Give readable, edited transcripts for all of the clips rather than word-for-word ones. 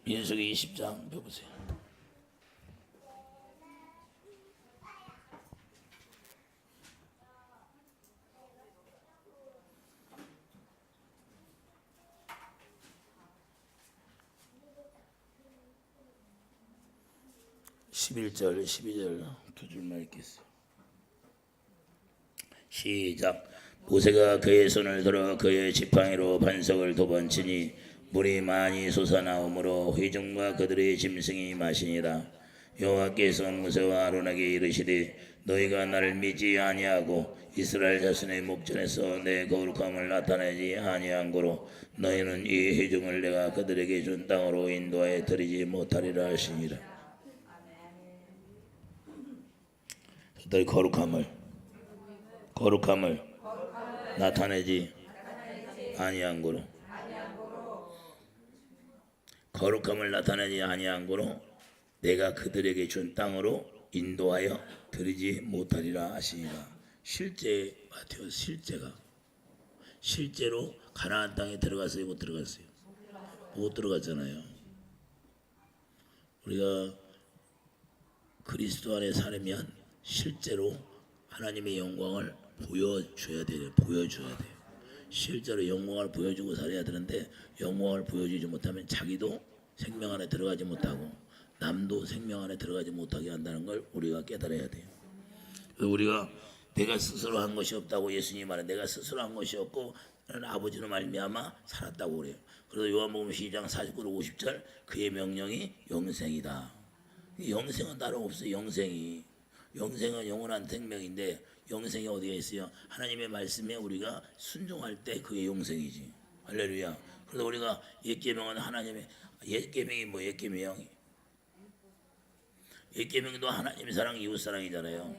민수기 20장 펴보세요. (11절) (12절) 두 줄만 읽겠어요. 시작. 모세가 그의 손을 들어 그의 지팡이로 반석을 두 번 치니 물이 많이 솟아나오므로 회중과 그들의 짐승이 마시니라. 여호와께서 모세와 아론에게 이르시되 너희가 나를 믿지 아니하고 이스라엘 자손의 목전에서 내 거룩함을 나타내지 아니한 고로 너희는 이 회중을 내가 그들에게 준 땅으로 인도하여 드리지 못하리라 하시니라. 그들의 거룩함을 나타내지 아니한 고로, 거룩함을 나타내지 아니한 고로 내가 그들에게 준 땅으로 인도하여 드리지 못하리라 하시니라. 실제 마태오, 실제로 가나안 땅에 들어갔어요? 못 들어갔어요? 못 들어갔잖아요. 우리가 그리스도 안에 살면 실제로 하나님의 영광을 보여줘야 돼요. 실제로 영광을 보여주고 살아야 되는데, 영광을 보여주지 못하면 자기도 생명 안에 들어가지 못하고 남도 생명 안에 들어가지 못하게 한다는 걸 우리가 깨달아야 돼요. 우리가 내가 스스로 한 것이 없다고, 예수님 말에 내가 스스로 한 것이 없고 나는 아버지로 말미암아 살았다고 그래요. 그래서 요한복음 12장 49절 50절 그의 명령이 영생이다. 영생은 따로 없어요. 영생은 영원한 생명인데 영생이 어디에 있어요? 하나님의 말씀에 우리가 순종할 때 그게 영생이지. 할렐루야. 그래서 우리가 옛계명은 하나님의 옛계명이 뭐 옛계명도 하나님의 사랑, 이웃 사랑이잖아요.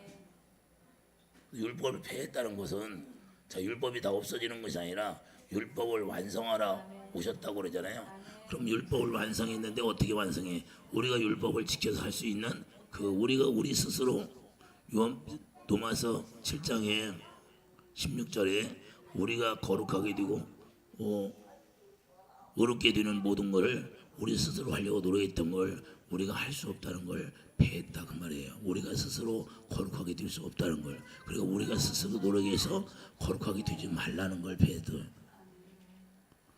율법을 폐했다는 것은 율법이 다 없어지는 것이 아니라 율법을 완성하라 오셨다고 그러잖아요. 그럼 율법을 완성했는데 어떻게 완성해? 우리가 율법을 지켜서 할 수 있는 우리 스스로 도마서 7장에 16절에 우리가 거룩하게 되고 의롭게 되는 모든 것을 우리 스스로 하려고 노력했던 걸 우리가 할 수 없다는 걸 폐했다 그 말이에요. 우리가 스스로 거룩하게 될 수 없다는 걸, 그리고 우리가 스스로 노력해서 거룩하게 되지 말라는 걸 폐했다.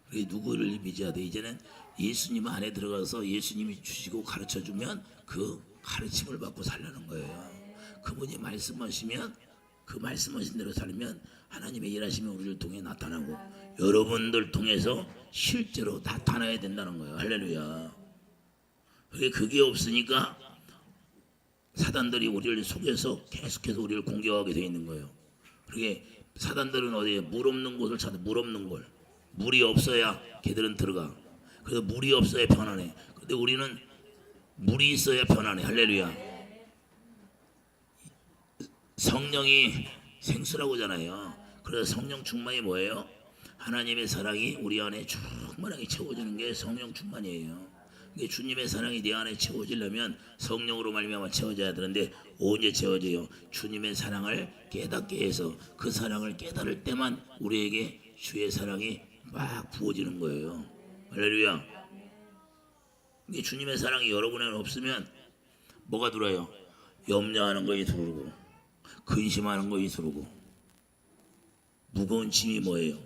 그게 누구를 믿어야 돼? 이제는 예수님 안에 들어가서 예수님이 주시고 가르쳐주면 그 가르침을 받고 살라는 거예요. 그분이 말씀하시면 그 말씀하신 대로 살면 하나님의 일하시면 우리를 통해 나타나고 여러분들 통해서 실제로 나타나야 된다는 거예요. 할렐루야. 그게 없으니까 사단들이 우리를 속여서 계속해서 우리를 공격하게 되어 있는 거예요. 그게 사단들은 어디에 물 없는 곳을 찾아. 물 없는 곳, 물이 없어야 걔들은 들어가. 그래서 물이 없어야 편안해. 근데 우리는 물이 있어야 편안해. 할렐루야. 성령이 생수라고 하잖아요. 그래서 성령 충만이 뭐예요? 하나님의 사랑이 우리 안에 충만하게 채워지는 게 성령 충만이에요. 주님의 사랑이 내 안에 채워지려면 성령으로 말미암아 채워져야 되는데 언제 채워져요? 주님의 사랑을 깨닫게 해서 그 사랑을 깨달을 때만 우리에게 주의 사랑이 막 부어지는 거예요. 할렐루야. 주님의 사랑이 여러분에게 없으면 뭐가 들어요? 염려하는 것이 들어오고 근심하는 것이 들어오고 무거운 짐이 뭐예요?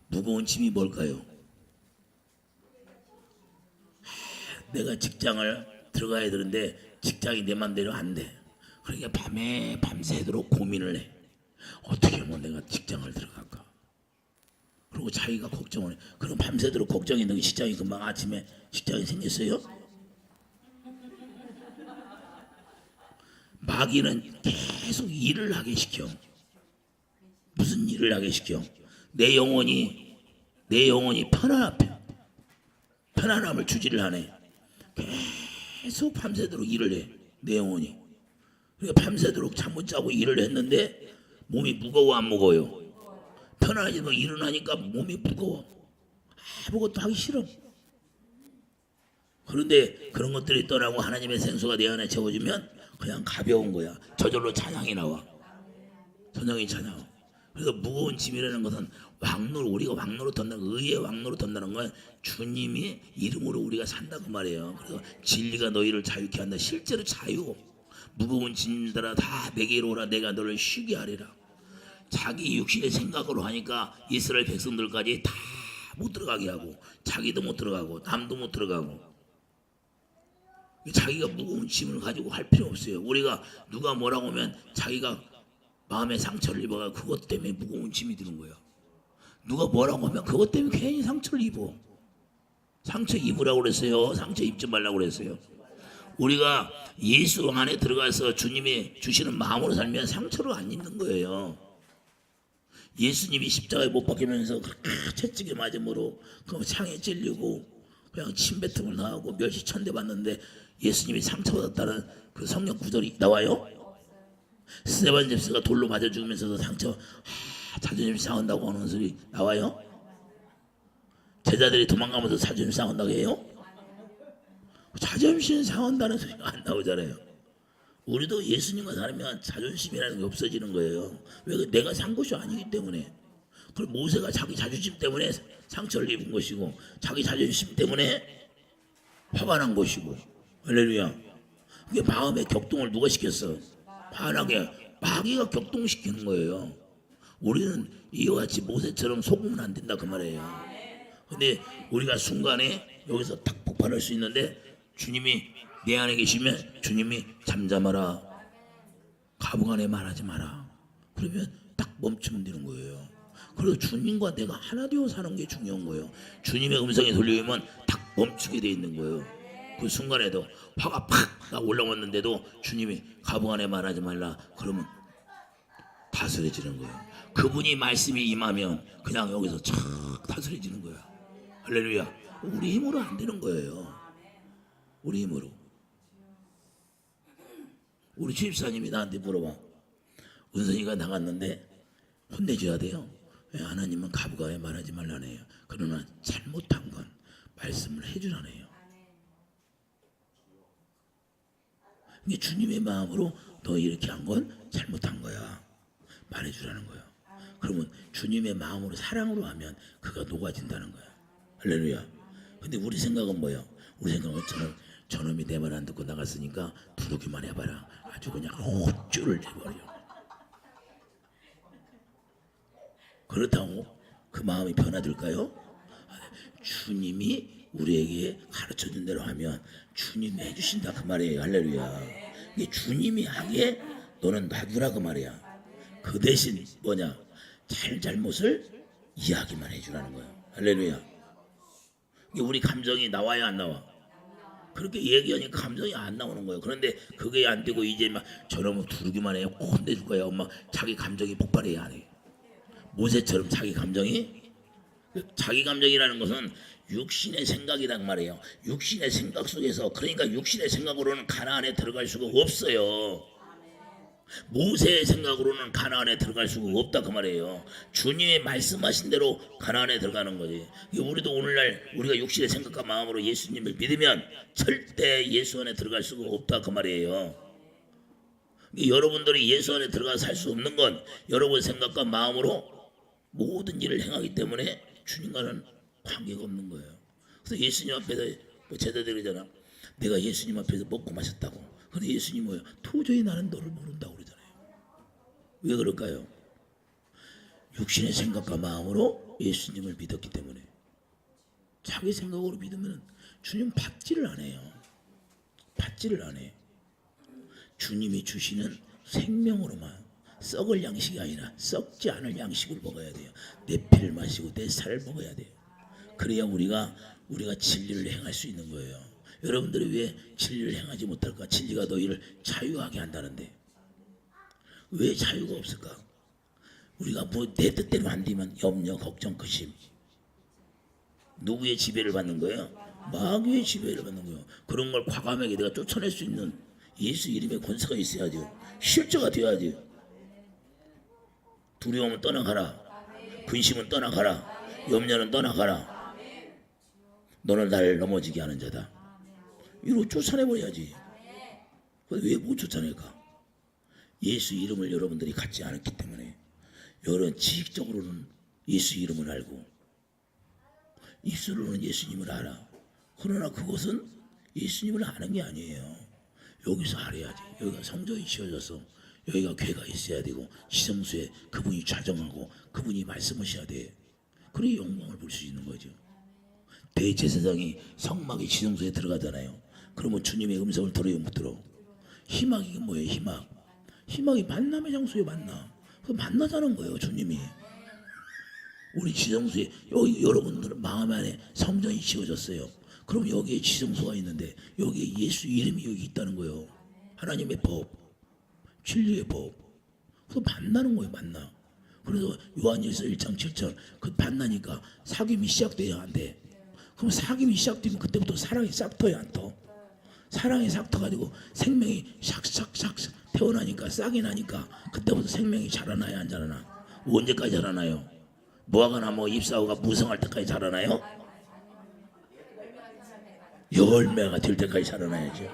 무거운 짐이 뭘까요? 내가 직장을 들어가야 되는데 직장이 내 맘대로 안 돼. 그러니까 밤새도록 고민을 해. 어떻게 하면 내가 직장을 들어갈까? 그리고 자기가 걱정을 해. 그럼 밤새도록 걱정했는데 직장이 금방 아침에 직장이 생겼어요? 마귀는 계속 일을 하게 시켜. 무슨 일을 하게 시켜? 내 영혼이 편안함을 주지를 하네. 계속 밤새도록 일을 해. 내 영혼이. 그러니까 밤새도록 잠 못 자고 일을 했는데 몸이 무거워 안 무거워요? 편안하지만 일어나니까 몸이 무거워. 아무것도 하기 싫어. 그런데 그런 것들이 떠나고 하나님의 생수가 내 안에 채워지면 그냥 가벼운 거야. 저절로 찬양이 나와. 찬양이. 그래서 무거운 짐이라는 것은 우리가 왕노릇 한다는 의의 왕노릇 한다는 건 주님이 이름으로 우리가 산다 그 말이에요. 그래서 진리가 너희를 자유케 한다. 실제로 자유. 무거운 짐들아 다 내게로 오라 내가 너를 쉬게 하리라. 자기 육신의 생각으로 하니까 이스라엘 백성들까지 다 못 들어가게 하고 자기도 못 들어가고 남도 못 들어가고 자기가 무거운 짐을 가지고 할 필요 없어요. 우리가 누가 뭐라고 하면 자기가 마음에 상처를 입어가 그것 때문에 무거운 짐이 드는 거예요. 누가 뭐라고 하면 그것 때문에 괜히 상처를 입어. 상처 입으라고 그랬어요. 상처 입지 말라고 그랬어요. 우리가 예수 안에 들어가서 주님이 주시는 마음으로 살면 상처를 안 입는 거예요. 예수님이 십자가에 못 박히면서 그렇게 채찍에 맞음으로 그 창에 찔리고 그냥 침뱉음을 당하고 멸시천대 받는데 예수님이 상처받았다는 그 성경 구절이 나와요? 스데반 집사가 돌로 맞아 죽으면서도 상처 자존심 상한다고 하는 소리 나와요? 제자들이 도망가면서 자존심 상한다고 해요? 자존심 상한다는 소리가 안 나오잖아요. 우리도 예수님과 살면 자존심이라는 게 없어지는 거예요. 왜? 내가 산 것이 아니기 때문에. 그럼 모세가 자기 자존심 때문에 상처를 입은 것이고 자기 자존심 때문에 화가 난 것이고. 할렐루야. 그게 마음의 격동을 누가 시켰어? 마귀가 격동시키는 거예요. 우리는 이와 같이 모세처럼 속으면 안 된다 그 말이에요. 근데 우리가 순간에 여기서 딱 폭발할 수 있는데 주님이 내 안에 계시면 주님이 잠잠하라 가부간에 말하지 마라 그러면 딱 멈추면 되는 거예요. 그래서 주님과 내가 하나 되어 사는 게 중요한 거예요. 주님의 음성이 들리면 딱 멈추게 돼 있는 거예요. 그 순간에도 화가 팍 올라왔는데도 주님이 가부간에 말하지 말라 그러면 다스려지는 거예요. 그분이 말씀이 임하면 그냥 여기서 착 다스려지는 거야. 할렐루야. 우리 힘으로 안 되는 거예요. 우리 힘으로. 우리 주입사님이 나한테 물어봐. 은선이가 나갔는데 혼내줘야 돼요. 왜 하나님은 가부가에 말하지 말라네요. 그러나 잘못한 건 말씀을 해주라네요. 이게 주님의 마음으로 너 이렇게 한 건 잘못한 거야. 말해주라는 거예요. 그러면 주님의 마음으로 사랑으로 하면 그가 녹아진다는 거야. 할렐루야. 근데 우리 생각은 뭐야? 우리 생각은 저놈이 내 말 안 듣고 나갔으니까 부르기만 해봐라. 아주 그냥 호줄을 내버려. 그렇다고 그 마음이 변화될까요? 주님이 우리에게 가르쳐준 대로 하면 주님이 해주신다 그 말이에요. 할렐루야. 이게 주님이 하기에 너는 놔두라 그 말이야. 그 대신 뭐냐? 잘못을 이야기만 해주라는 거야. 할렐루야. 이게 우리 감정이 나와야 안 나와? 그렇게 얘기하니까 감정이 안 나오는 거예요. 그런데 그게 안 되고 이제 막 저놈은 두르기만 해요. 꼭 혼내줄 거야. 엄마 자기 감정이 폭발해야 안 해. 모세처럼 자기 감정이라는 것은 육신의 생각이란 말이에요. 육신의 생각 속에서 그러니까 육신의 생각으로는 가나안에 들어갈 수가 없어요. 모세의 생각으로는 가나안에 들어갈 수가 없다 그 말이에요. 주님이 말씀하신 대로 가나안에 들어가는 거지. 우리도 오늘날 우리가 육신의 생각과 마음으로 예수님을 믿으면 절대 예수 안에 들어갈 수가 없다 그 말이에요. 여러분들이 예수 안에 들어가서 살 수 없는 건 여러분 생각과 마음으로 모든 일을 행하기 때문에 주님과는 관계가 없는 거예요. 그래서 예수님 앞에서 제자들이잖아. 내가 예수님 앞에서 먹고 마셨다고. 근데 예수님 뭐예요? 도저히 나는 너를 모른다고 그러잖아요. 왜 그럴까요? 육신의 생각과 마음으로 예수님을 믿었기 때문에. 자기 생각으로 믿으면 주님 받지를 안 해요. 받지를 안 해요. 주님이 주시는 생명으로만 썩을 양식이 아니라 썩지 않을 양식을 먹어야 돼요. 내 피를 마시고 내 살을 먹어야 돼요. 그래야 우리가 진리를 행할 수 있는 거예요. 여러분들이 왜 진리를 행하지 못할까? 진리가 너희를 자유하게 한다는데 왜 자유가 없을까? 우리가 뭐 내 뜻대로 안 되면 염려, 걱정, 근심. 누구의 지배를 받는 거예요? 마귀의 지배를 받는 거예요. 그런 걸 과감하게 내가 쫓아낼 수 있는 예수 이름의 권세가 있어야죠. 실제가 되어야지. 두려움은 떠나가라. 근심은 떠나가라. 염려는 떠나가라. 너는 나를 넘어지게 하는 자다. 이로 쫓아내버려야지. 왜 못 쫓아낼까? 예수 이름을 여러분들이 갖지 않았기 때문에. 여러분 지식적으로는 예수 이름을 알고 입술로는 예수님을 알아. 그러나 그것은 예수님을 아는 게 아니에요. 여기서 알아야지. 여기가 성전이 지어져서 여기가 궤가 있어야 되고 지성소에 그분이 좌정하고 그분이 말씀하셔야 돼. 그래야 영광을 볼 수 있는 거죠. 대제사장이 성막의 지성소에 들어가잖아요. 그러면 주님의 음성을 들어요, 못 들어? 희막이 뭐예요? 희막. 희막이 만남의 장소에 만나. 그 만나자는 거예요, 주님이. 우리 지성소에 여기 여러분들 마음 안에 성전이 지어졌어요. 그럼 여기에 지성소가 있는데 여기에 예수 이름이 여기 있다는 거예요. 하나님의 법, 진리의 법. 그래서 만나는 거예요, 만나. 그래서 요한일서 1장 7절 그 만나니까 사귐이 시작돼야 안 돼. 그럼 사귐이 시작되면 그때부터 사랑이 싹 터야 안 터? 사랑이 싹 터가지고 생명이 샥샥샥 태어나니까 싹이 나니까 그때부터 생명이 자라나야 안 자라나? 언제까지 자라나요? 무화과 나무 잎사귀가 무성할 때까지 자라나요? 열매가 될 때까지 자라나야죠.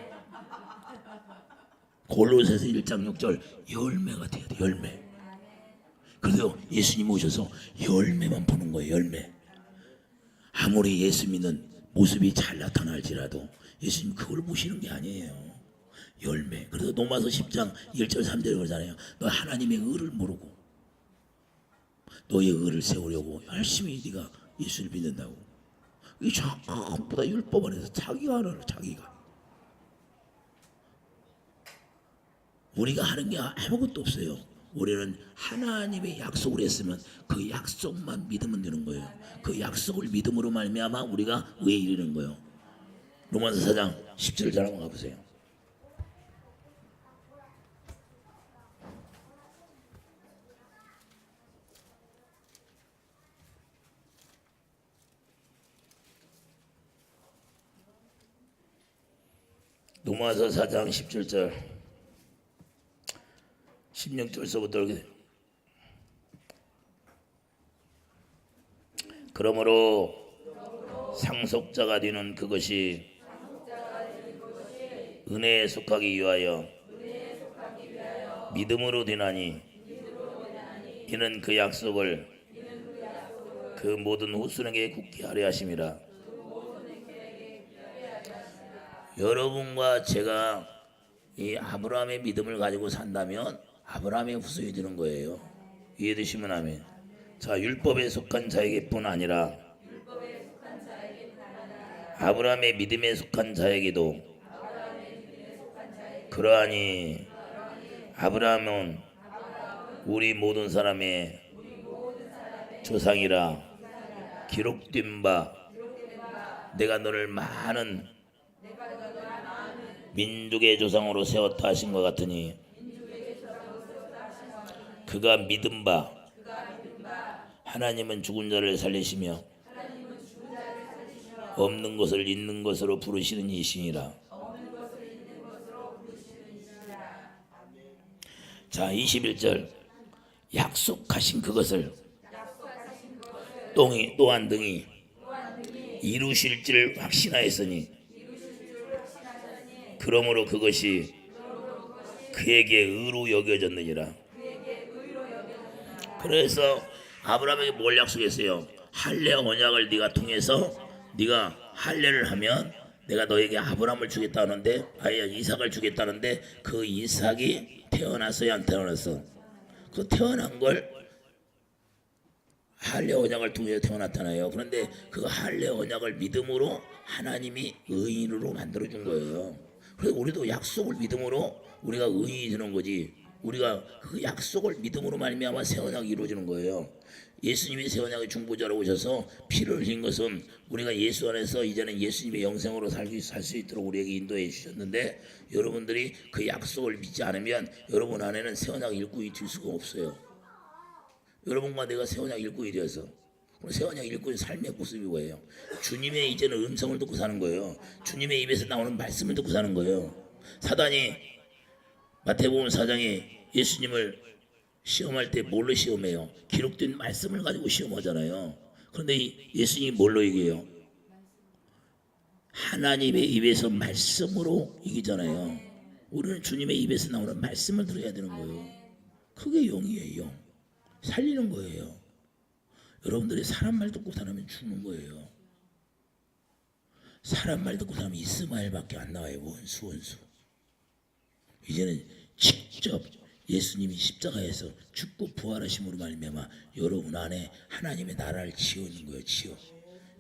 골로새서 1장 6절 열매가 돼야 돼. 열매. 그래서 예수님 오셔서 열매만 보는 거예요. 열매. 아무리 예수 믿는 모습이 잘 나타날지라도 예수님 그걸 보시는 게 아니에요. 열매. 그래서 로마서 10장 1절 3절에 그러잖아요. 너 하나님의 의를 모르고 너의 의를 세우려고 열심히 네가 예수를 믿는다고. 이 전부 다 율법 안에서 자기가 하는 자기가. 우리가 하는 게 아무것도 없어요. 우리는 하나님의 약속을 했으면 그 약속만 믿으면 되는 거예요. 그 약속을 믿음으로 말미암아 우리가 의에 이르는 거예요. 로마서 4장 10절 잘 한번 가보세요. 로마서 4장 17절 16절서부터 이렇게 그러므로 상속자가 되는 그것이 은혜에 속하기 위하여 믿음으로 되나니 이는 그 약속을 그 모든 후손에게 굳게 하려 하심이라. 여러분과 제가 이 아브라함의 믿음을 가지고 산다면 아브라함의 후손이 되는 거예요. 이해되시면 아멘. 자, 율법에 속한 자에게뿐 아니라 아브라함의 믿음에 속한 자에게도 그러하니 아브라함은 우리 모든 사람의 조상이라 기록된 바 내가 너를 많은 민족의 조상으로 세웠다 하신 것 같으니 그가 믿은 바 하나님은 죽은 자를 살리시며 없는 것을 있는 것으로 부르시는 이시니라. 자, 21절 약속하신 그것을 또한 등이 이루실 줄 확신하였으니 그러므로 그것이 그에게 의로 여겨졌느니라. 그래서 아브라함에게 뭘 약속했어요? 할례 언약을 네가 통해서 네가 할례를 하면 내가 너에게 아브라함을 주겠다는데 아예 이삭을 주겠다는데 그 이삭이 태어났어요, 안 태어났어? 그 태어난 걸 할례 언약을 통해서 태어났잖아요. 그런데 그 할례 언약을 믿음으로 하나님이 의인으로 만들어준 거예요. 그래서 우리도 약속을 믿음으로 우리가 의인이 되는 거지. 우리가 그 약속을 믿음으로 말미암아 새 언약이 이루어지는 거예요. 예수님이 새 언약의 중보자로 오셔서 피를 흘린 것은 우리가 예수 안에서 이제는 예수님의 영생으로 살 수 있도록 우리에게 인도해 주셨는데 여러분들이 그 약속을 믿지 않으면 여러분 안에는 새 언약 일꾼이 될 수가 없어요. 여러분과 내가 새 언약 일꾼이 되어서 새 언약 일꾼의 삶의 모습이 뭐예요? 주님의 이제는 음성을 듣고 사는 거예요. 주님의 입에서 나오는 말씀을 듣고 사는 거예요. 사단이 마태복음 4장에 예수님을 시험할 때 뭘로 시험해요? 기록된 말씀을 가지고 시험하잖아요. 그런데 예수님이 뭘로 이겨요? 하나님의 입에서 말씀으로 이기잖아요. 우리는 주님의 입에서 나오는 말씀을 들어야 되는 거예요. 그게 영이에요. 영. 살리는 거예요. 여러분들이 사람 말 듣고 살면 죽는 거예요. 사람 말 듣고 살면 이스마엘밖에 안 나와요. 원수. 이제는 직접 예수님이 십자가에서 죽고 부활하심으로 말미암아 여러분 안에 하나님의 나라를 지어있는 거예요.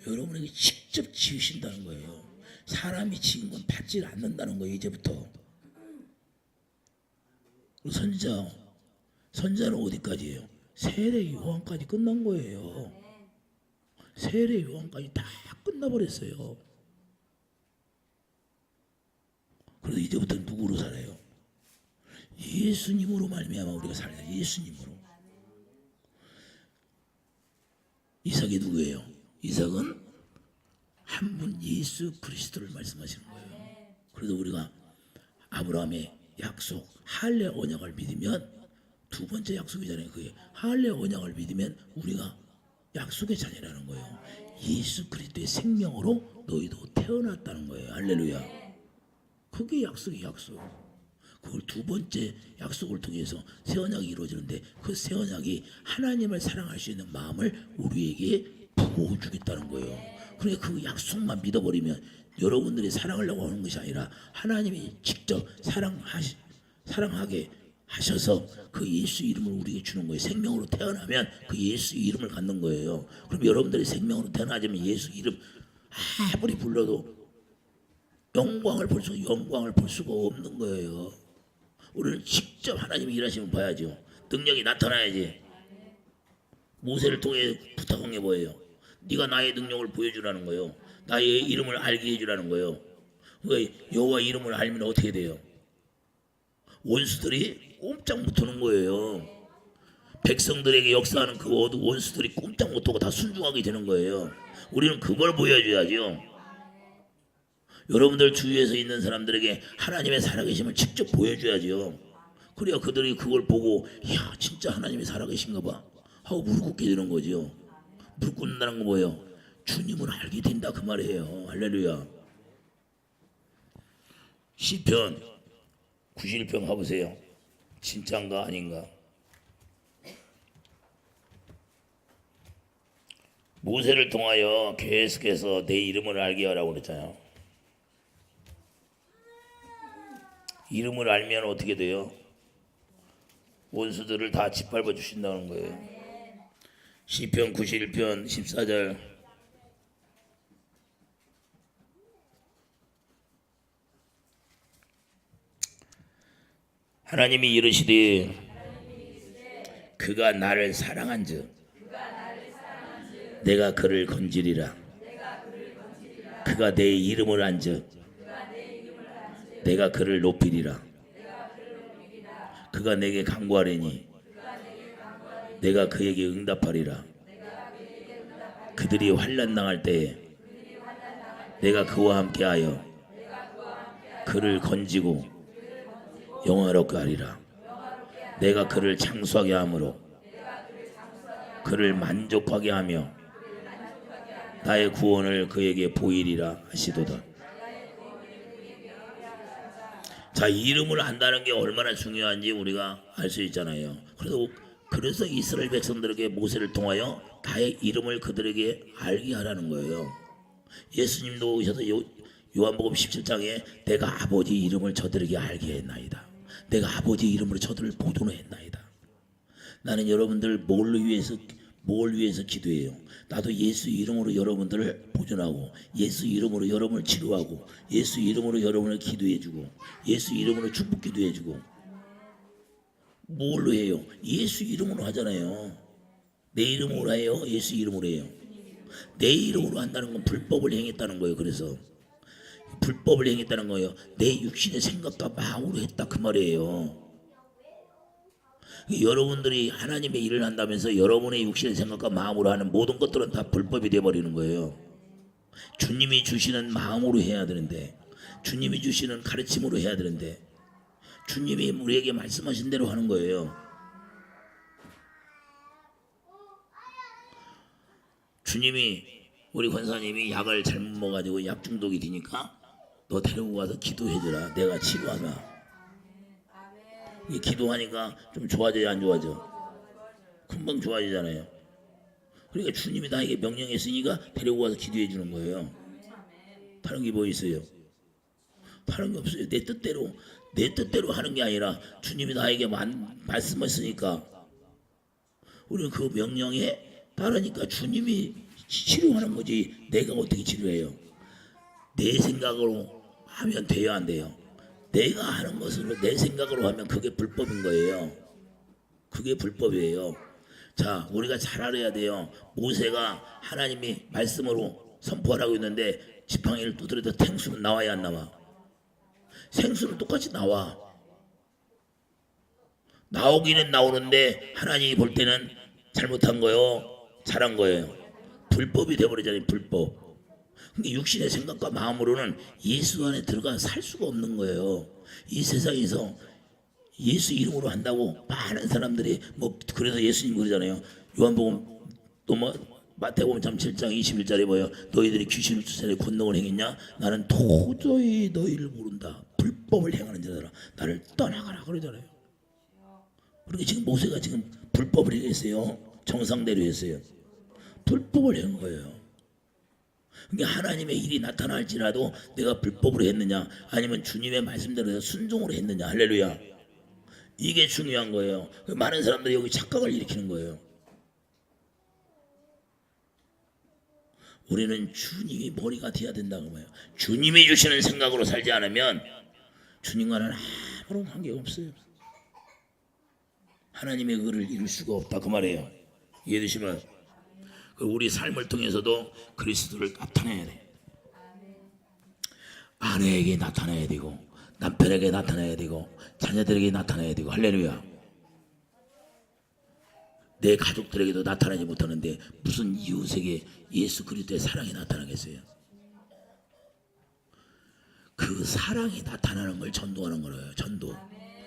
여러분에게 직접 지으신다는 거예요. 사람이 지은 건 받지 않는다는 거예요. 이제부터. 선자는 어디까지예요? 세례 요한까지 끝난 거예요. 세례 요한까지 다 끝나버렸어요. 그래서 이제부터 누구로 살아요? 예수님으로 말미암아 우리가 살아요. 예수님으로. 이삭이 누구예요? 이삭은 한 분 예수 그리스도를 말씀하시는 거예요. 그래서 우리가 아브라함의 약속 할례 언약을 믿으면 두 번째 약속이잖아요. 그게 할례 언약을 믿으면 우리가 약속의 자녀라는 거예요. 예수 그리스도의 생명으로 너희도 태어났다는 거예요. 할렐루야. 그게 약속이 약속. 그걸 두 번째 약속을 통해서 새 언약이 이루어지는데 그 새 언약이 하나님을 사랑할 수 있는 마음을 우리에게 부어주겠다는 거예요. 그러니까 그 약속만 믿어버리면 여러분들이 사랑하려고 하는 것이 아니라 하나님이 직접 사랑하게 하셔서 그 예수 이름을 우리에게 주는 거예요. 생명으로 태어나면 그 예수 이름을 갖는 거예요. 그럼 여러분들이 생명으로 태어나자면 예수 이름 아무리 불러도 영광을 볼 수가 없는 거예요. 우리는 직접 하나님이 일하시면 봐야죠. 능력이 나타나야지. 모세를 통해 부탁한 게 뭐예요? 네가 나의 능력을 보여주라는 거예요. 나의 이름을 알게 해주라는 거예요. 여호와 이름을 알면 어떻게 돼요? 원수들이 꼼짝 못하는 거예요. 백성들에게 역사하는 그 원수들이 꼼짝 못하고 다 순종하게 되는 거예요. 우리는 그걸 보여줘야죠. 여러분들 주위에서 있는 사람들에게 하나님의 살아계심을 직접 보여줘야죠. 그래야 그들이 그걸 보고 야 진짜 하나님이 살아계신가 봐 하고 무릎 꿇게 되는 거죠. 무릎 꿇는다는 건 뭐예요? 주님을 알게 된다 그 말이에요. 할렐루야. 시편 91편 가보세요. 진짜인가 아닌가. 모세를 통하여 계속해서 내 이름을 알게 하라고 그랬잖아요. 이름을 알면 어떻게 돼요? 원수들을 다 짓밟아 주신다는 거예요. 시편 91편 14절 하나님이 이르시되 그가 나를 사랑한즉 내가 그를 건지리라. 그가 내 이름을 안즉 내가 그를 높이리라. 그가 내게 간구하리니 내가 그에게 응답하리라. 그들이 환난 당할 때에 내가 그와 함께하여 그를 건지고 영화롭게 하리라. 내가 그를 장수하게 함으로 그를 만족하게 하며 나의 구원을 그에게 보이리라 하시도다. 자, 이름을 안다는 게 얼마나 중요한지 우리가 알 수 있잖아요. 그래서 이스라엘 백성들에게 모세를 통하여 나의 이름을 그들에게 알게 하라는 거예요. 예수님도 오셔서 요한복음 17장에 내가 아버지 이름을 저들에게 알게 했나이다. 내가 아버지 이름으로 저들을 보존을 했나이다. 나는 여러분들 뭘 위해서 기도해요? 나도 예수 이름으로 여러분들을 보존하고 예수 이름으로 여러분을 치료하고 예수 이름으로 여러분을 기도해주고 예수 이름으로 축복 기도해주고 뭘로 해요? 예수 이름으로 하잖아요. 내 이름으로 해요? 예수 이름으로 해요? 내 이름으로 한다는 건 불법을 행했다는 거예요. 그래서 불법을 행했다는 거예요. 내 육신의 생각과 마음으로 했다 그 말이에요. 여러분들이 하나님의 일을 한다면서 여러분의 육신의 생각과 마음으로 하는 모든 것들은 다 불법이 되어버리는 거예요. 주님이 주시는 마음으로 해야 되는데 주님이 주시는 가르침으로 해야 되는데 주님이 우리에게 말씀하신 대로 하는 거예요. 주님이 우리 권사님이 약을 잘못 먹어가지고 약 중독이 되니까 너 데리고 가서 기도해주라. 내가 치료하나. 기도하니까 좀 좋아져야 안 좋아져? 금방 좋아지잖아요. 그러니까 주님이 나에게 명령했으니까 데리고 와서 기도해 주는 거예요. 다른 게 뭐 있어요? 다른 게 없어요. 내 뜻대로 하는 게 아니라 주님이 나에게 말씀했으니까 우리는 그 명령에 따르니까 주님이 치료하는 거지 내가 어떻게 치료해요? 내 생각으로 하면 돼요, 안 돼요? 내가 하는 것으로 내 생각으로 하면 그게 불법인 거예요. 그게 불법이에요. 자, 우리가 잘 알아야 돼요. 모세가 하나님이 말씀으로 선포하라고 했는데 지팡이를 두드려도 생수는 나와야 안 나와? 생수는 똑같이 나와. 나오기는 나오는데 하나님이 볼 때는 잘못한 거요, 잘한 거예요. 불법이 돼버리잖아요. 불법. 근데 육신의 생각과 마음으로는 예수 안에 들어가 살 수가 없는 거예요. 이 세상에서 예수 이름으로 한다고 많은 사람들이 뭐 그래서 예수님 그러잖아요. 요한복음 또 뭐 마태복음 7장 21절에 뭐예요? 너희들이 귀신을 쫓아내 권능을 행했냐? 나는 도저히 너희를 모른다. 불법을 행하는 자들아 나를 떠나가라 그러잖아요. 그러니까 지금 모세가 지금 불법을 행했어요. 정상대로 했어요. 불법을 한 거예요. 그러니까 하나님의 일이 나타날지라도 내가 불법으로 했느냐 아니면 주님의 말씀대로 해서 순종으로 했느냐. 할렐루야. 이게 중요한 거예요. 많은 사람들이 여기 착각을 일으키는 거예요. 우리는 주님이 머리가 돼야 된다고 봐요. 주님이 주시는 생각으로 살지 않으면 주님과는 아무런 관계가 없어요. 하나님의 의를 이룰 수가 없다 그 말이에요. 이해되시면 우리 삶을 통해서도 그리스도를 나타내야 돼. 아내에게 나타내야 되고 남편에게 나타내야 되고 자녀들에게 나타내야 되고 할렐루야. 내 가족들에게도 나타나지 못하는데 무슨 이웃에게 예수 그리스도의 사랑이 나타나겠어요? 그 사랑이 나타나는 걸 전도하는 거예요. 전도.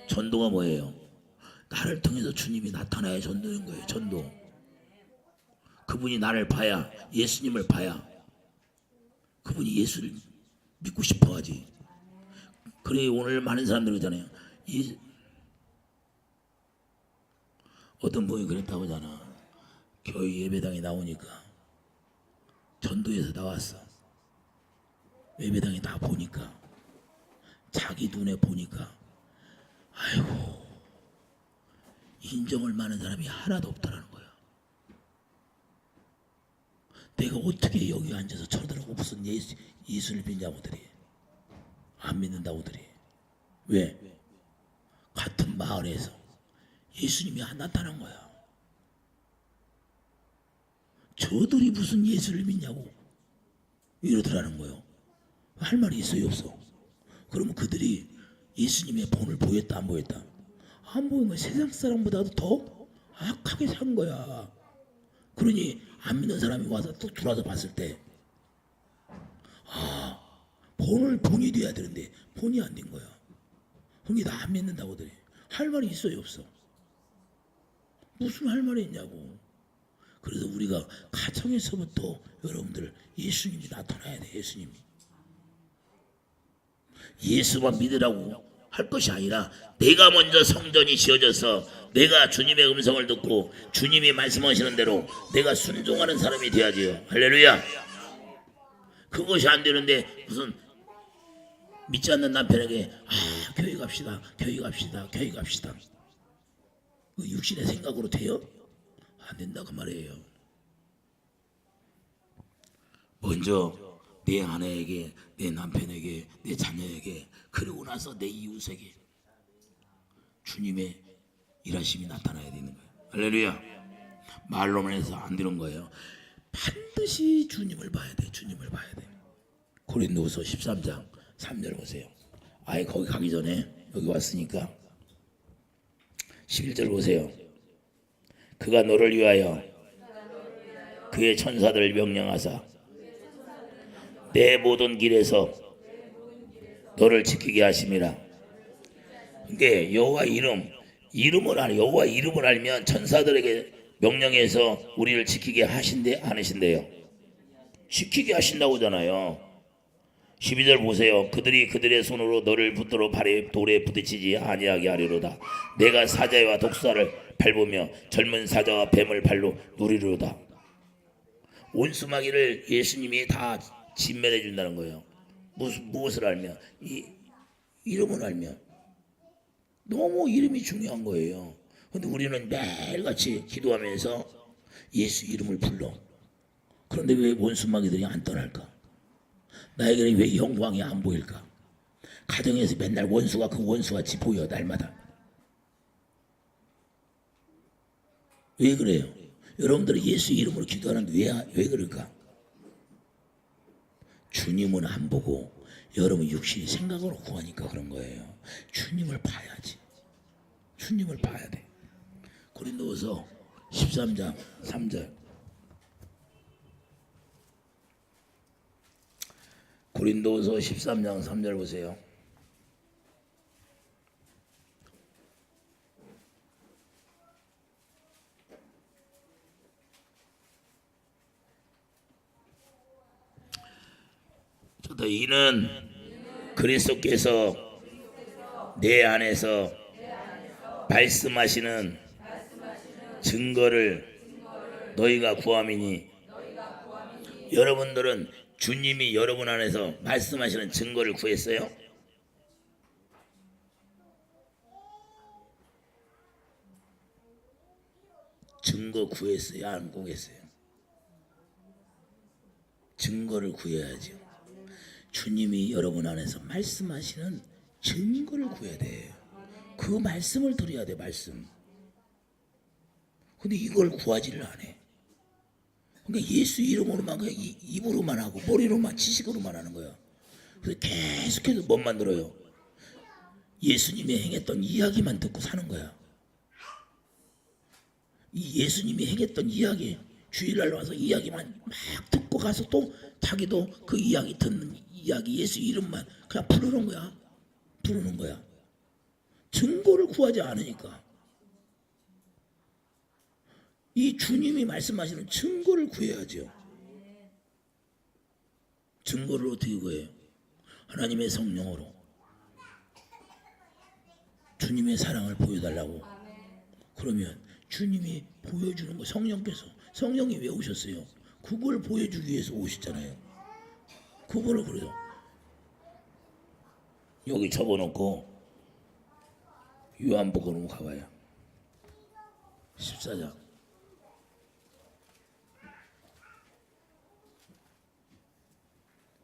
전도가 뭐예요? 나를 통해서 주님이 나타나야 전도인 거예요. 전도. 그분이 나를 봐야 예수님을 봐야 그분이 예수를 믿고 싶어 하지. 그래 오늘 많은 사람들 그러잖아요. 어떤 분이 그랬다고 하잖아. 교회 예배당에 나오니까 전도에서 나왔어. 예배당에 다 보니까 자기 눈에 보니까 아이고 인정을 많은 사람이 하나도 없다라는 거야. 내가 어떻게 여기 앉아서 쳐다보고 무슨 예수를 믿냐고들이 안 믿는다고들이 왜? 같은 마을에서 예수님이 안 나타난 거야. 저들이 무슨 예수를 믿냐고 이러더라는 거예요. 할 말이 있어요 없어? 그러면 그들이 예수님의 본을 보였다 안 보였다? 안 보인 거야. 세상 사람보다도 더 악하게 산 거야. 그러니 안 믿는 사람이 와서 또 들어와서 봤을 때 본이 돼야 되는데 본이 안 된 거야. 그러니 나 안 믿는다고들이 할 말이 있어요 없어? 무슨 할 말이 있냐고. 그래서 우리가 가정에서부터 여러분들 예수님이 나타나야 돼. 예수님이 예수만 믿으라고 할 것이 아니라 내가 먼저 성전이 지어져서 내가 주님의 음성을 듣고 주님이 말씀하시는 대로 내가 순종하는 사람이 돼야지요. 할렐루야. 그것이 안 되는데 무슨 믿지 않는 남편에게 교회 갑시다 교회 갑시다 교회 갑시다 그 육신의 생각으로 돼요? 안 된다 그 말이에요. 먼저 내 아내에게 내 남편에게 내 자녀에게 그리고 나서 내 이웃에게 주님의 일하심이 나타나야 되는 거예요. 할렐루야. 말로만 해서 안 되는 거예요. 반드시 주님을 봐야 돼. 주님을 봐야 돼. 고린도후서 13장 3절 보세요. 아예 거기 가기 전에 여기 왔으니까 11절 보세요. 그가 너를 위하여 그의 천사들을 명령하사 내 모든 길에서 너를 지키게 하심이라. 그게 여호와 여호와 이름을 알면 천사들에게 명령해서 우리를 지키게 하신대 안 하신대요? 지키게 하신다고 하잖아요. 12절 보세요. 그들이 그들의 손으로 너를 붙들어 발에 돌에 부딪히지 아니하게 하리로다. 내가 사자와 독사를 밟으며 젊은 사자와 뱀을 발로 누리리로다. 원수마귀를 예수님이 다 진멸해 준다는 거예요. 무엇을 알면? 이름을 알면. 너무 이름이 중요한 거예요. 근데 우리는 매일같이 기도하면서 예수 이름을 불러. 그런데 왜 원수마귀들이 안 떠날까? 나에게는 왜 영광이 안 보일까? 가정에서 맨날 원수가 그 원수같이 보여 날마다. 왜 그래요? 여러분들이 예수 이름으로 기도하는데 왜 그럴까? 주님은 안 보고 여러분 육신이 생각으로 구하니까 그런 거예요. 주님을 봐야지. 주님을 봐야 돼. 고린도후서 13장 3절. 고린도후서 13장 3절 보세요. 이는 그리스도께서 내 안에서 말씀하시는 증거를 너희가 구함이니. 여러분들은 주님이 여러분 안에서 말씀하시는 증거를 구했어요? 증거 구했어요? 안 구했어요? 증거를 구해야죠. 주님이 여러분 안에서 말씀하시는 증거를 구해야 돼요. 그 말씀을 들어야 돼. 말씀. 근데 이걸 구하지를 않아. 그러니까 예수 이름으로만 그냥 입으로만 하고 머리로만 지식으로만 하는 거야. 그래서 계속해서 뭔만 들어요? 예수님이 행했던 이야기만 듣고 사는 거야. 이 예수님이 행했던 이야기, 주일날 와서 이야기만 막 듣고 가서 또 자기도 그 이야기 듣는 이야기 예수 이름만 그냥 부르는 거야. 부르는 거야. 증거를 구하지 않으니까. 이 주님이 말씀하시는 증거를 구해야죠. 증거를 어떻게 구해요? 하나님의 성령으로. 주님의 사랑을 보여달라고. 그러면 주님이 보여주는 거. 성령이 왜 오셨어요? 그걸 보여주기 위해서 오셨잖아요. 그거를 그래요. 여기 적어놓고 요한복음으로 가봐요. 14장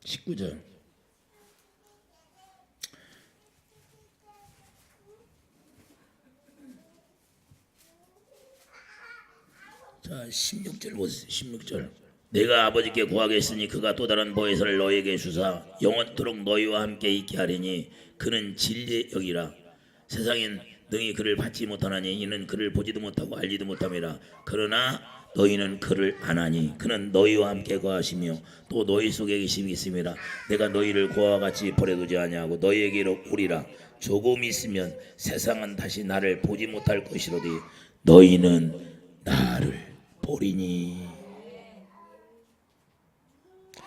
19절. 자, 16절 보세요. 16절. 내가 아버지께 구하겠으니 그가 또 다른 보혜사를 너희에게 주사 영원토록 너희와 함께 있게 하리니 그는 진리의 영이라. 세상엔 능히 그를 받지 못하나니 이는 그를 보지도 못하고 알지도 못함이라. 그러나 너희는 그를 아나니 그는 너희와 함께 거하시며 또 너희 속에 계심이 있음이라. 내가 너희를 고아와 같이 버려두지 아니하고 너희에게로 오리라. 조금 있으면 세상은 다시 나를 보지 못할 것이로되 너희는 나를 보리니.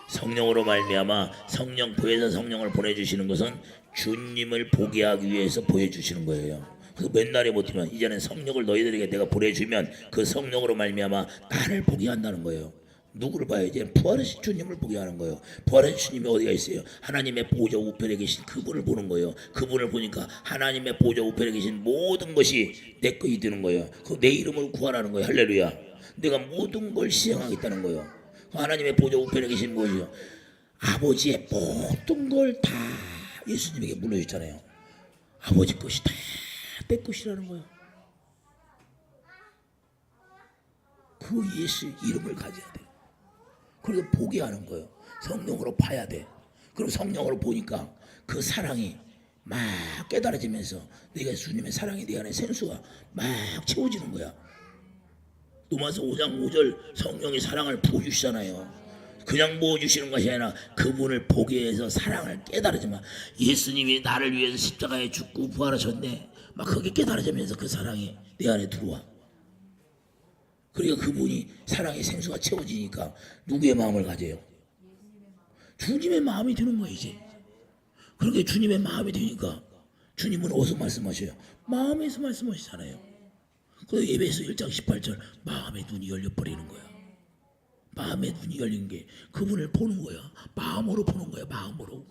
성령으로 말미암아 성령 보혜사 성령을 보내주시는 것은 주님을 보게 하기 위해서 보여주시는 거예요. 그래서 맨날에 못하면 이제는 성령을 너희들에게 내가 보내주면 그 성령으로 말미암아 나를 보게 한다는 거예요. 누구를 봐요? 이제 부활하신 주님을 보게 하는 거예요. 부활하신 주님이 어디가 있어요? 하나님의 보좌 우편에 계신 그분을 보는 거예요. 그분을 보니까 하나님의 보좌 우편에 계신 모든 것이 내 것이 되는 거예요. 내 이름을 구하라는 거예요. 할렐루야. 내가 모든 걸 시행하겠다는 거예요. 하나님의 보좌 우편에 계신 것이요. 아버지의 모든 걸 다 예수님에게 물려줬잖아요. 아버지 것이 다 내 것이라는 거예요. 그 예수 이름을 가져야 돼. 그래서 보게 하는 거예요. 성령으로 봐야 돼. 그리고 성령으로 보니까 그 사랑이 막 깨달아지면서 내가 주님의 사랑이 내 안에 생수가 막 채워지는 거야. 로마서 5장 5절 성령이 사랑을 부어주시잖아요. 그냥 부어주시는 것이 아니라 그분을 보게 해서 사랑을 깨달아지만 예수님이 나를 위해서 십자가에 죽고 부활하셨네. 막 그게 깨달아지면서 그 사랑이 내 안에 들어와. 그러니까 그분이 사랑의 생수가 채워지니까 누구의 마음을 가져요? 주님의 마음이 드는 거예요 이제. 그렇게 주님의 마음이 되니까 주님은 어디서 말씀하셔요? 마음에서 말씀하시잖아요. 그 에베소 1장 18절 마음의 눈이 열려버리는 거야. 마음의 눈이 열린 게 그분을 보는 거야. 마음으로 보는 거야. 마음으로.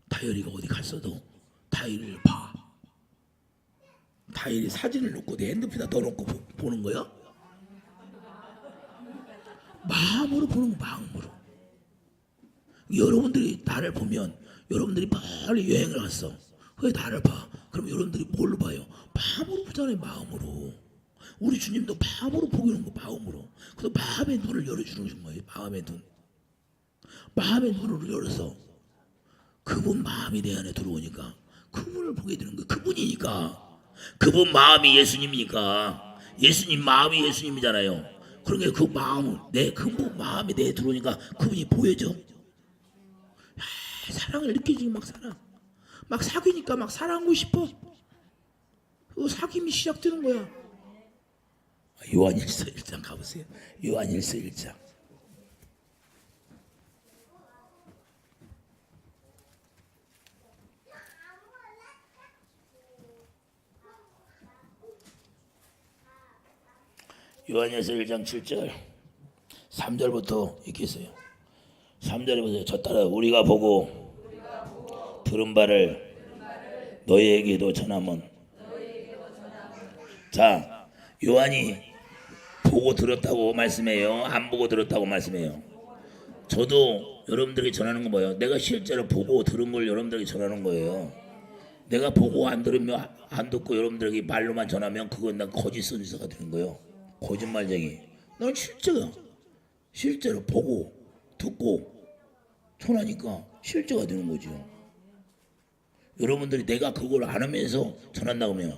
다이어리가 어디 갔어도 다이어리를 봐. 다이어리 사진을 놓고 내 핸드폰에다 넣어놓고 보는 거야. 마음으로 보는 거. 마음으로. 여러분들이 나를 보면 여러분들이 빨리 여행을 갔어. 왜 나를 봐? 그럼 여러분들이 뭘로 봐요? 마음으로 보잖아요. 마음으로. 우리 주님도 마음으로 보기는 거. 마음으로. 그래서 마음의 눈을 열어주는 거예요. 마음의 눈. 마음의 눈을 열어서 그분 마음이 내 안에 들어오니까 그분을 보게 되는 거예요. 그분이니까. 그분 마음이 예수님이니까. 예수님 마음이 예수님이잖아요. 그러니까 그 마음을 그분 마음이 내에 들어오니까 그분이 보여져. 사랑을 느끼지. 막 사랑. 막 사귀니까 막 사랑하고 싶어. 그 사귐이 시작되는 거야. 요한일서 1장 가보세요. 요한일서 1장. 요한일서 1장 7절 3절부터 이렇게 있어요. 3절에 보세요. 저 따라 우리가 보고 들은 바를 너희에게도 전하면. 자, 요한이 보고 들었다고 말씀해요? 안 보고 들었다고 말씀해요? 저도 여러분들에게 전하는 건 뭐예요? 내가 실제로 보고 들은 걸 여러분들에게 전하는 거예요. 내가 보고 안 들으면 안 듣고 여러분들에게 말로만 전하면 그건 난 거짓 선지자가 되는 거예요. 거짓말쟁이. 난 실제로 보고 듣고 전하니까 실제가 되는 거죠. 여러분들이 내가 그걸 안 하면서 전한다고 하면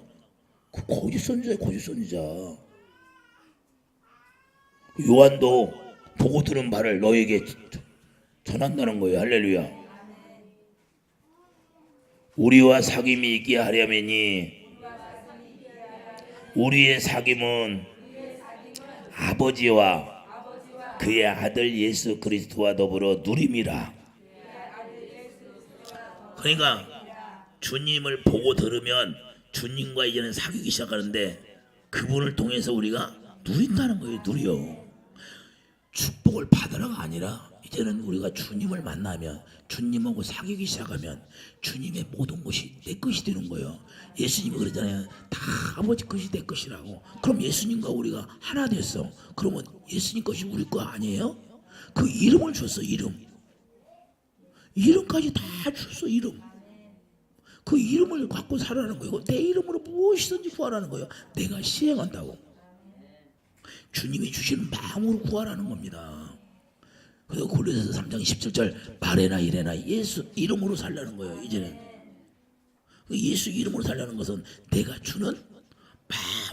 그 거짓 선지자야. 거짓 선지자. 요한도 보고 들은 바를 너에게 전한다는 거예요. 할렐루야. 우리와 사귐이 있게 하려면이 우리의 사귐은 아버지와 그의 아들 예수 그리스도와 더불어 누림이라. 그러니까 주님을 보고 들으면 주님과 이제는 사귀기 시작하는데 그분을 통해서 우리가 누린다는 거예요. 누려. 축복을 받으라가 아니라 이제는 우리가 주님을 만나면 주님하고 사귀기 시작하면 주님의 모든 것이 내 것이 되는 거예요. 예수님이 그러잖아요. 다 아버지 것이 내 것이라고. 그럼 예수님과 우리가 하나 됐어. 그러면 예수님 것이 우리 거 아니에요? 그 이름을 줬어. 이름까지 다 줬어. 이름. 그 이름을 갖고 살아라는 거예요. 내 이름으로 무엇이든지 구하라는 거예요. 내가 시행한다고. 주님이 주시는 마음으로 구하라는 겁니다. 그래서 골로새서 3장 17절 말해나 이래나 예수 이름으로 살라는 거예요. 이제는 예수 이름으로 살라는 것은 내가 주는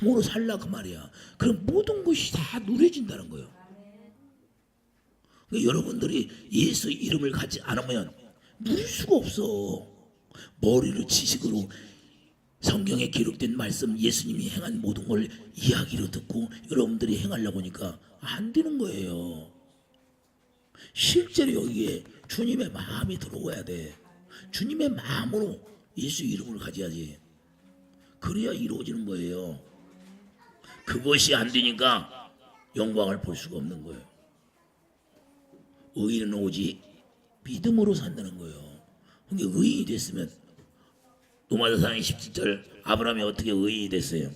마음으로 살라 그 말이야. 그럼 모든 것이 다 누려진다는 거예요. 그러니까 여러분들이 예수 이름을 갖지 않으면 누릴 수가 없어. 머리를 지식으로 성경에 기록된 말씀 예수님이 행한 모든 걸 이야기로 듣고 여러분들이 행하려고 하니까 안 되는 거예요. 실제로 여기에 주님의 마음이 들어와야 돼. 주님의 마음으로 예수 이름을 가져야지. 그래야 이루어지는 거예요. 그것이 안 되니까 영광을 볼 수가 없는 거예요. 의인은 오직 믿음으로 산다는 거예요. 그러니까 의인이 됐으면 로마서 4장 17절 아브라함이 어떻게 의인이 됐어요?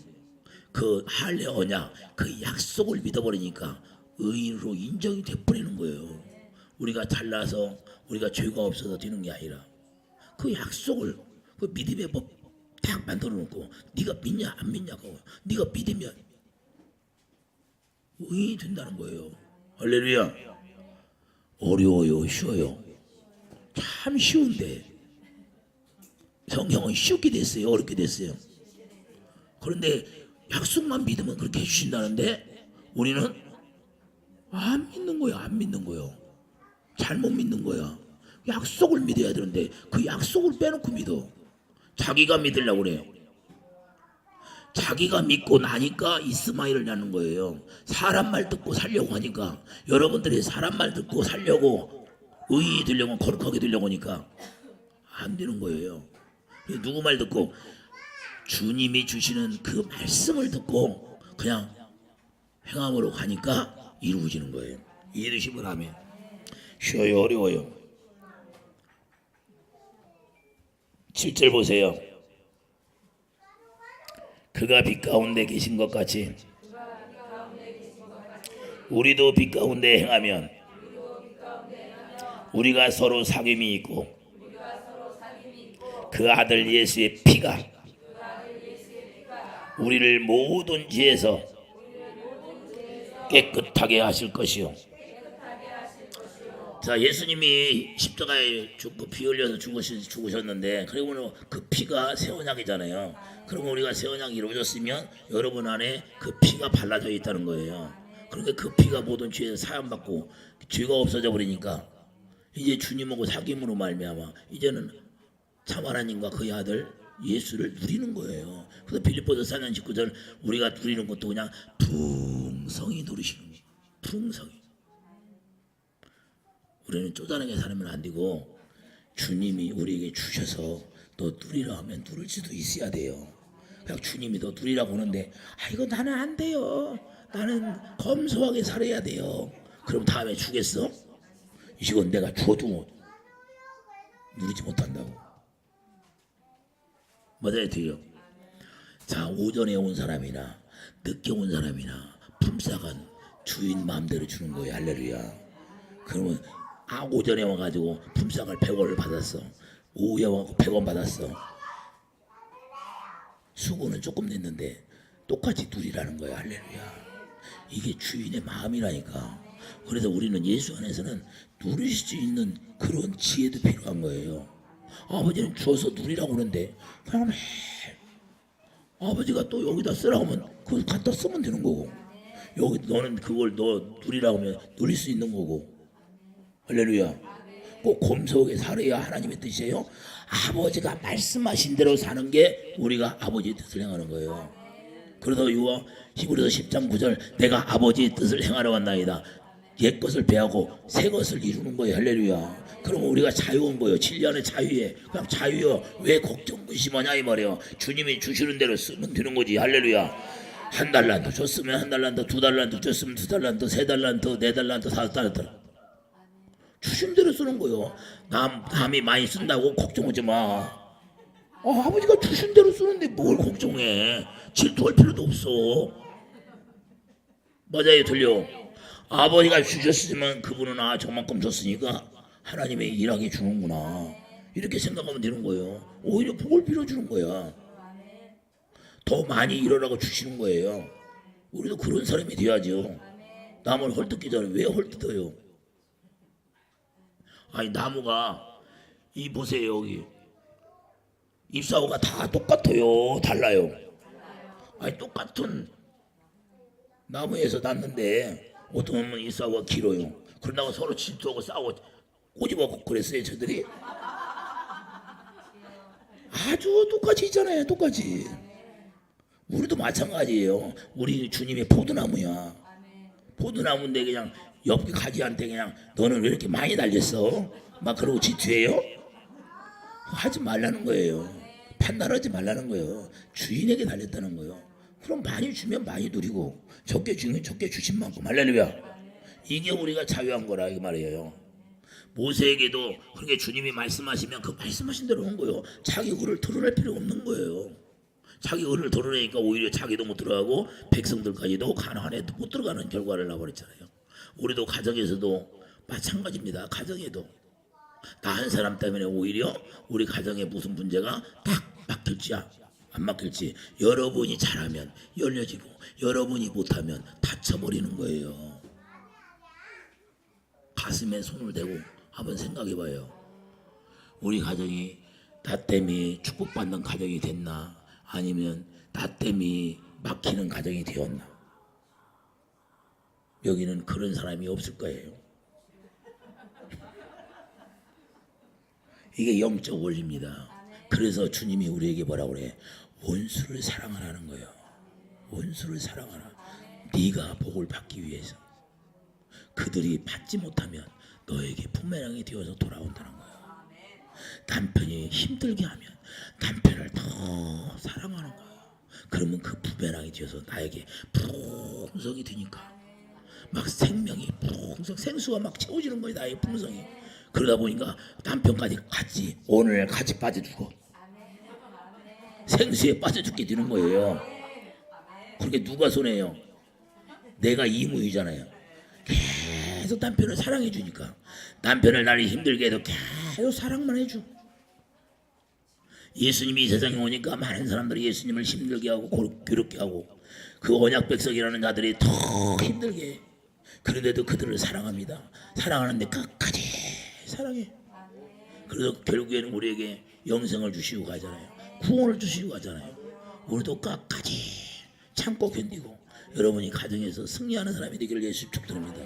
그 할례 언약 그 약속을 믿어버리니까 의인으로 인정이 돼버리는 거예요. 우리가 잘나서 우리가 죄가 없어서 되는 게 아니라 그 약속을 그 믿음의 법 딱 만들어 놓고 네가 믿냐 안 믿냐고 네가 믿으면 의인이 된다는 거예요. 할렐루야. 어려워요? 쉬워요? 참 쉬운데 성경은 쉽게 됐어요? 어렵게 됐어요? 그런데 약속만 믿으면 그렇게 해주신다는데 우리는 안 믿는 거예요. 안 믿는 거예요. 잘못 믿는 거야. 약속을 믿어야 되는데 그 약속을 빼놓고 믿어. 자기가 믿으려고 그래요. 자기가 믿고 나니까 이스마엘을 낳는 거예요. 사람 말 듣고 살려고 하니까 여러분들이 사람 말 듣고 살려고 의인이 되려고 거룩하게 되려고 하니까 안 되는 거예요. 누구 말 듣고 주님이 주시는 그 말씀을 듣고 그냥 행함으로 가니까 이루어지는 거예요. 이해되시면 하면 쉬워요, 어려워요? 7절 보세요. 그가 빛 가운데 계신 것 같이 우리도 빛 가운데 행하면 우리가 서로 사귐이 있고 그 아들 예수의 피가 우리를 모든 죄에서 깨끗하게 하실 것이요. 자, 예수님이 십자가에 죽고 피 흘려서 죽으셨는데, 그리고 그 피가 새 언약이잖아요. 그러면 우리가 새 언약이 이루어졌으면 여러분 안에 그 피가 발라져 있다는 거예요. 그러니까 그 피가 모든 죄에서 사함받고 죄가 없어져 버리니까 이제 주님하고 사귐으로 말미암아 이제는 참 하나님과 그의 아들 예수를 누리는 거예요. 그래서 빌립보서 4장 19절 우리가 누리는 것도 그냥 풍성히 누리시는 거예요. 풍성히. 우리는 쪼잔하게 살면 안 되고 주님이 우리에게 주셔서 너 누리라 하면 누릴 수도 있어야 돼요. 그냥 주님이 너 누리라고 하는데 이거 나는 안 돼요. 나는 검소하게 살아야 돼요. 그럼 다음에 주겠어? 이건 내가 줘도 누리지 못한다고. 맞아요, 돼요. 자, 오전에 온 사람이나 늦게 온 사람이나 품삯은 주인 마음대로 주는 거예요. 할렐루야. 그러면 오전에 와가지고 품삯을 100원을 받았어. 오후에 와서 100원 받았어. 수고는 조금 냈는데 똑같이 누리라는 거야. 할렐루야. 이게 주인의 마음이라니까. 그래서 우리는 예수 안에서는 누릴 수 있는 그런 지혜도 필요한 거예요. 아버지는 주어서 누리라고 하는데 그냥 아버지가 또 여기다 쓰라고 하면 그걸 갖다 쓰면 되는 거고, 여기 너는 그걸 너 누리라고 하면 누릴 수 있는 거고. 할렐루야. 꼭 검소하게 살아야 하나님의 뜻이에요. 아버지가 말씀하신 대로 사는 게 우리가 아버지의 뜻을 행하는 거예요. 그래서 히브리서 10장 9절 내가 아버지의 뜻을 행하러 왔나이다. 옛 것을 배하고 새 것을 이루는 거예요. 할렐루야. 그러면 우리가 자유한 거예요. 7년의 자유에 그냥 자유요. 왜 걱정 의심하냐 이 말이에요. 주님이 주시는 대로 쓰면 되는 거지. 할렐루야. 한 달란트 줬으면 한 달란트, 두 달란트 줬으면 두 달란트, 세 달란트, 네 달란트, 다섯 달란트 주신 대로 쓰는 거예요. 남이 많이 쓴다고 걱정하지 마. 아버지가 주신 대로 쓰는데 뭘 걱정해. 질투할 필요도 없어. 맞아요, 틀려. 아버지가 주셨으면 그분은 저만큼 줬으니까 하나님의 일하게 주는구나. 이렇게 생각하면 되는 거예요. 오히려 복을 빌어주는 거야. 더 많이 일어나고 주시는 거예요. 우리도 그런 사람이 돼야죠. 남을 헐뜯기 전에 왜 헐뜯어요? 나무가 보세요. 여기 잎사구가 다 똑같아요? 달라요? 똑같은 나무에서 났는데 어떤 놈은 잎사구가 길어요. 그러다가 서로 질투하고 싸우고 꼬집어고 그랬어요. 저들이 아주 똑같이 있잖아요. 똑같이. 우리도 마찬가지예요. 우리 주님의 포도나무야. 포도나무인데 그냥 옆 가지한테 그냥 너는 왜 이렇게 많이 달렸어? 막 그러고 질투해요? 하지 말라는 거예요. 판단하지 말라는 거예요. 주인에게 달렸다는 거예요. 그럼 많이 주면 많이 누리고 적게 주면 적게 주신 만큼. 할렐루야. 이게 우리가 자유한 거라 이 말이에요. 모세에게도 그렇게 주님이 말씀하시면 그 말씀하신 대로 한 거예요. 자기 의를 드러낼 필요 없는 거예요. 자기 의를 드러내니까 오히려 자기도 못 들어가고 백성들까지도 가나안에 못 들어가는 결과를 나버렸잖아요. 우리도 가정에서도 마찬가지입니다. 가정에도 나 한 사람 때문에 오히려 우리 가정에 무슨 문제가 딱 막힐지 안 막힐지 여러분이 잘하면 열려지고 여러분이 못하면 다쳐버리는 거예요. 가슴에 손을 대고 한번 생각해봐요. 우리 가정이 나 때문에 축복받는 가정이 됐나 아니면 나 때문에 막히는 가정이 되었나. 여기는 그런 사람이 없을 거예요. 이게 영적 원리입니다. 그래서 주님이 우리에게 뭐라고 그래? 원수를 사랑하라는 거예요. 원수를 사랑하라. 네가 복을 받기 위해서. 그들이 받지 못하면 너에게 부메랑이 되어서 돌아온다는 거예요. 남편이 힘들게 하면 남편을 더 사랑하는 거예요. 그러면 그 부메랑이 뒤어서 나에게 풍성이 되니까 막 생명이 풍성, 생수가 막 채워지는 거예요. 나의 풍성이. 그러다 보니까 남편까지 같이 오늘 같이 빠져주고 생수에 빠져 죽게 되는 거예요. 그렇게 누가 손해요? 내가 이무이잖아요. 계속 남편을 사랑해 주니까 남편을 나를 힘들게 해도 계속 사랑만 해줘. 예수님이 이 세상에 오니까 많은 사람들이 예수님을 힘들게 하고 괴롭게 하고 그 언약 백성이라는 자들이 더 힘들게 해. 그런데도 그들을 사랑합니다. 사랑하는데 끝까지 사랑해. 그래서 결국에는 우리에게 영생을 주시고 가잖아요. 구원을 주시고 가잖아요. 우리도 끝까지 참고 견디고 여러분이 가정에서 승리하는 사람이 되기를 예수 축복드립니다.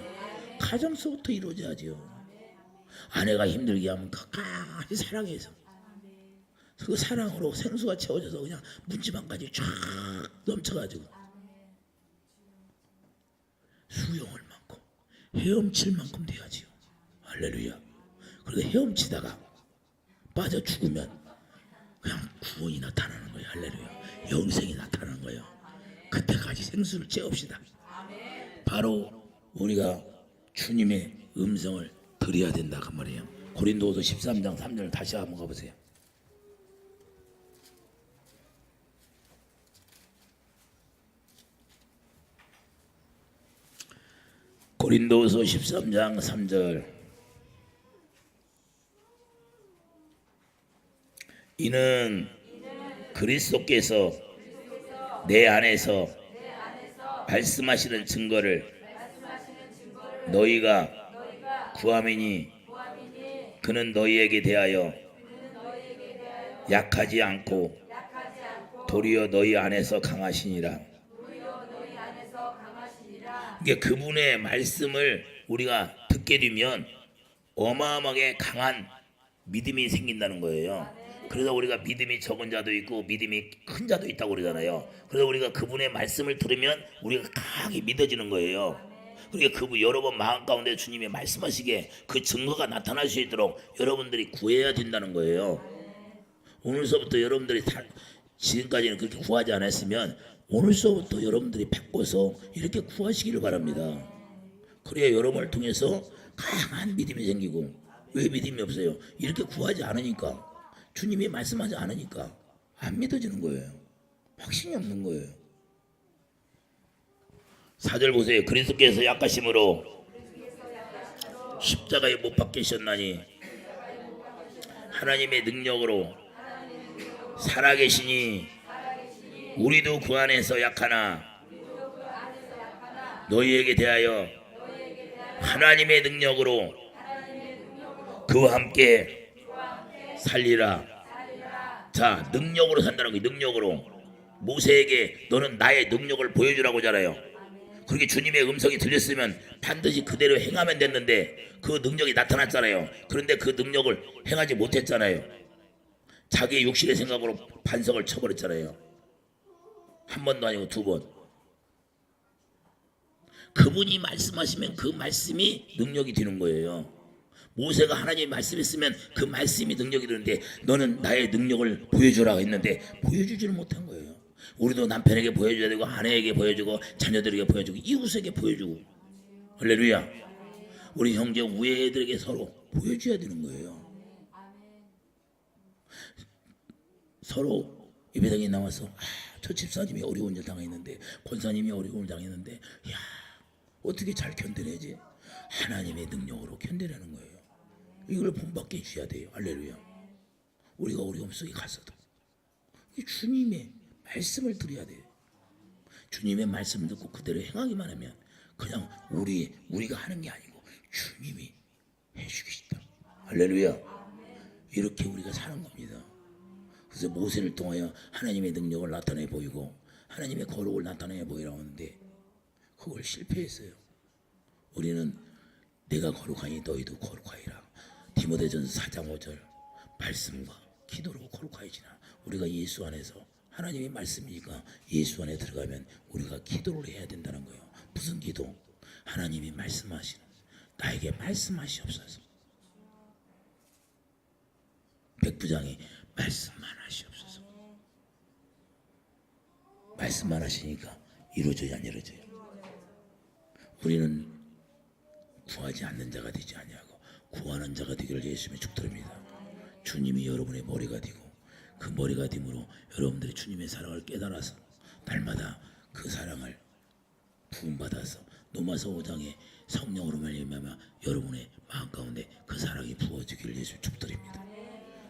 가정서부터 이루어져야죠. 아내가 힘들게 하면 끝까지 사랑해서 그 사랑으로 생수가 채워져서 그냥 문지방까지 쫙 넘쳐가지고 수용할 만큼 헤엄칠 만큼 돼야지요. 할렐루야. 그리고 헤엄치다가 빠져 죽으면 그냥 구원이 나타나는 거예요. 할렐루야. 영생이 나타나는 거예요. 그때까지 생수를 채웁시다. 바로 우리가 주님의 음성을 들어야 된다 그 말이에요. 고린도후서 13장 3절 다시 한번 가보세요. 고린도후서 13장 3절 이는 그리스도께서 내 안에서 말씀하시는 증거를 너희가 구함이니 그는 너희에게 대하여 약하지 않고 도리어 너희 안에서 강하시니라. 이게 그분의 말씀을 우리가 듣게 되면 어마어마하게 강한 믿음이 생긴다는 거예요. 그래서 우리가 믿음이 적은 자도 있고 믿음이 큰 자도 있다고 그러잖아요. 그래서 우리가 그분의 말씀을 들으면 우리가 강하게 믿어지는 거예요. 그러니까 그분 여러분 마음 가운데 주님이 말씀하시기에 그 증거가 나타날 수 있도록 여러분들이 구해야 된다는 거예요. 오늘서부터 여러분들이 지금까지는 그렇게 구하지 않았으면 오늘서부터 여러분들이 바꿔서 이렇게 구하시기를 바랍니다. 그래야 여러분을 통해서 강한 믿음이 생기고. 왜 믿음이 없어요? 이렇게 구하지 않으니까, 주님이 말씀하지 않으니까 안 믿어지는 거예요. 확신이 없는 거예요. 4절 보세요. 그리스도께서 약하심으로 십자가에 못 박히셨나니 하나님의 능력으로 살아계시니 우리도 그 안에서 약하나 너희에게 대하여 하나님의 능력으로 그와 함께 살리라. 자, 능력으로 산다는 거예요. 능력으로. 모세에게 너는 나의 능력을 보여주라고 하잖아요. 그렇게 주님의 음성이 들렸으면 반드시 그대로 행하면 됐는데 그 능력이 나타났잖아요. 그런데 그 능력을 행하지 못했잖아요. 자기의 육신의 생각으로 반석을 쳐버렸잖아요. 한 번도 아니고 두 번. 그분이 말씀하시면 그 말씀이 능력이 되는 거예요. 모세가 하나님의 말씀했으면 그 말씀이 능력이 되는데 너는 나의 능력을 보여주라 했는데 보여주지를 못한 거예요. 우리도 남편에게 보여줘야 되고 아내에게 보여주고 자녀들에게 보여주고 이웃에게 보여주고. 할렐루야. 우리 형제 우애들에게 서로 보여줘야 되는 거예요. 서로 예배당에 나와서 저 집사님이 어려운 일 당했는데 권사님이 어려운 일 당했는데 야 어떻게 잘 견뎌내지? 하나님의 능력으로 견뎌내는 거예요. 이걸 본받게 해줘야 돼요. 할렐루야. 우리가 어려움 속에 갔어도 주님의 말씀을 드려야 돼요. 주님의 말씀을 듣고 그대로 행하기만 하면 그냥 우리가 하는 게 아니고 주님이 해주시다. 할렐루야. 이렇게 우리가 사는 겁니다. 그래서 모세를 통하여 하나님의 능력을 나타내 보이고 하나님의 거룩을 나타내 보이라고 하는데 그걸 실패했어요. 우리는 내가 거룩하니 너희도 거룩하리라. 디모데전서 4장 5절 말씀과 기도로 거룩하여지나. 우리가 예수 안에서 하나님의 말씀이니까 예수 안에 들어가면 우리가 기도를 해야 된다는 거예요. 무슨 기도? 하나님이 말씀하시는 나에게 말씀하시옵소서. 백부장이 말씀만 하시옵소서. 말씀만 하시니까 이루어져야 안 이루어져요. 우리는 구하지 않는 자가 되지 아니하고 구하는 자가 되기를 예수님의 축도합니다. 주님이 여러분의 머리가 되고 그 머리가 됨으로 여러분들이 주님의 사랑을 깨달아서 날마다 그 사랑을 부음받아서 로마서 5장에 성령으로 말미암아 여러분의 마음 가운데 그 사랑이 부어지기를 예수 축도드립니다.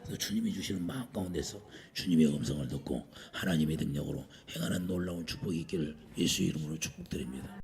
그래서 주님이 주시는 마음 가운데서 주님의 음성을 듣고 하나님의 능력으로 행하는 놀라운 축복이 있기를 예수 이름으로 축복드립니다.